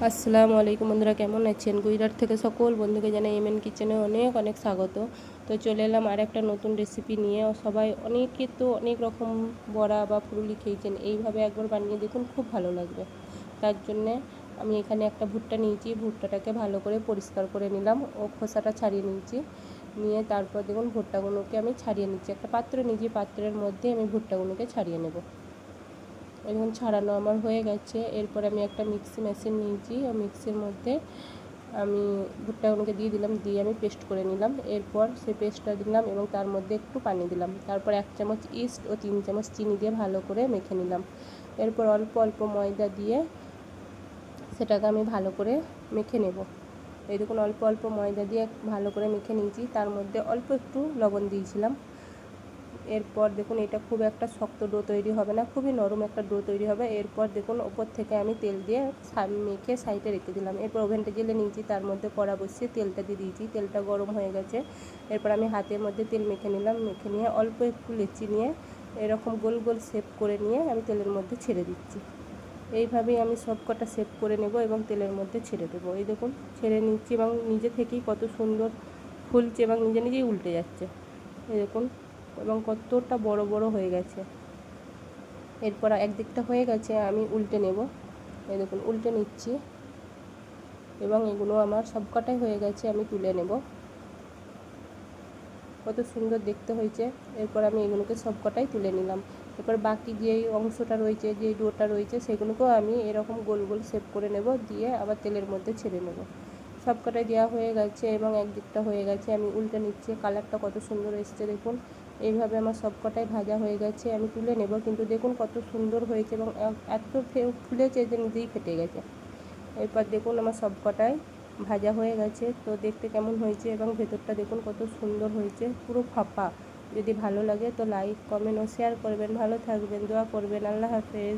আসসালামু আলাইকুম বন্ধুরা, কেমন আছেন? গুজরাট থেকে সকল বন্ধুকে জানাই এমএন কিচেনে অনেক অনেক স্বাগত। তো চলে এলাম আর একটা নতুন রেসিপি নিয়ে। সবাই অনেকে তো অনেক রকম বড়া বা ফুলুরি খেয়েছেন, এইভাবে একবার বানিয়ে দেখুন, খুব ভালো লাগবে। তার জন্যে আমি এখানে একটা ভুট্টা নিয়েছি, ভুট্টাটাকে ভালো করে পরিষ্কার করে নিলাম ও খোসাটা ছাড়িয়ে নিয়েছি। নিয়ে তারপর দেখুন ভুট্টাগুলোকে আমি ছাড়িয়ে নিচ্ছি, একটা পাত্র নিয়েছি, পাত্রের মধ্যে আমি ভুট্টাগুলোকে ছাড়িয়ে নেব। এখন ছাড়ানো আমার হয়ে গেছে। এরপর আমি একটা মিক্সি মেশিন নিয়েছি, ও মিক্সির মধ্যে আমি ভুট্টাগুলোকে দিয়ে দিলাম, দিয়ে আমি পেস্ট করে নিলাম। এরপর সেই পেস্টটা দিলাম এবং তার মধ্যে একটু পানি দিলাম। তারপর 1 চামচ ইস্ট ও 3 চামচ চিনি দিয়ে ভালো করে মেখে নিলাম। এরপর অল্প অল্প ময়দা দিয়ে সেটাকে আমি ভালো করে মেখে নেব। এই দেখুন অল্প অল্প ময়দা দিয়ে ভালো করে মেখে নিয়েছি, তার মধ্যে অল্প একটু লবণ দিয়েছিলাম। এরপর দেখুন এটা খুব একটা শক্ত ডো তৈরি হবে না, খুবই নরম একটা ডো তৈরি হবে। এরপর দেখুন ওপর থেকে আমি তেল দিয়ে মেখে সাইডে রেখে দিলাম। এরপর ওভেনটা জেলে নিয়েছি, তার মধ্যে কড়া বসিয়ে তেলটা দিয়ে দিয়েছি, তেলটা গরম হয়ে গেছে। এরপর আমি হাতের মধ্যে তেল মেখে নিলাম, মেখে নিয়ে অল্প একটু লেচি নিয়ে এরকম গোল গোল শেপ করে নিয়ে আমি তেলের মধ্যে ছেড়ে দিচ্ছি। এইভাবেই আমি সব কটা শেপ করে নেব এবং তেলের মধ্যে ছেড়ে দেবো। এই দেখুন ছেড়ে নিচ্ছি এবং নিজে থেকেই কত সুন্দর ফুলছে এবং নিজে নিজেই উল্টে যাচ্ছে, এই দেখুন, এবং কতটা বড় বড় হয়ে গেছে। এরপর একদিকটা হয়ে গেছে, আমি উল্টে নেব। এই দেখুন উল্টে নিচ্ছি এবং এগুলো আমার সবকটাই হয়ে গেছে, আমি তুলে নেব। কত সুন্দর দেখতে হয়েছে। এরপর আমি এগুলোকে সবকটাই তুলে নিলাম। এরপর বাকি যেই অংশটা রয়েছে, যেই ডোটা রয়েছে, সেগুলোকেও আমি এরকম গোল গোল শেপ করে নেব, দিয়ে আবার তেলের মধ্যে ছেড়ে নেব। সবকটাই দেওয়া হয়ে গেছে এবং একদিকটা হয়ে গেছে, আমি উল্টে নিচ্ছি। কালারটা কত সুন্দর এসছে দেখুন। এইভাবে আমার সবকটাই ভাজা হয়ে গেছে, আমি তুলে নেব। কিন্তু দেখুন কত সুন্দর হয়েছে এবং এত ফুলেছে যে নিজেই ফেটে গেছে। এরপর দেখুন আমার সবকটাই ভাজা হয়ে গেছে। তো দেখতে কেমন হয়েছে এবং ভেতরটা দেখুন কত সুন্দর হয়েছে, পুরো ফাঁপা। যদি ভালো লাগে তো লাইক, কমেন্ট ও শেয়ার করবেন। ভালো থাকবেন, দোয়া করবেন। আল্লাহ হাফেজ।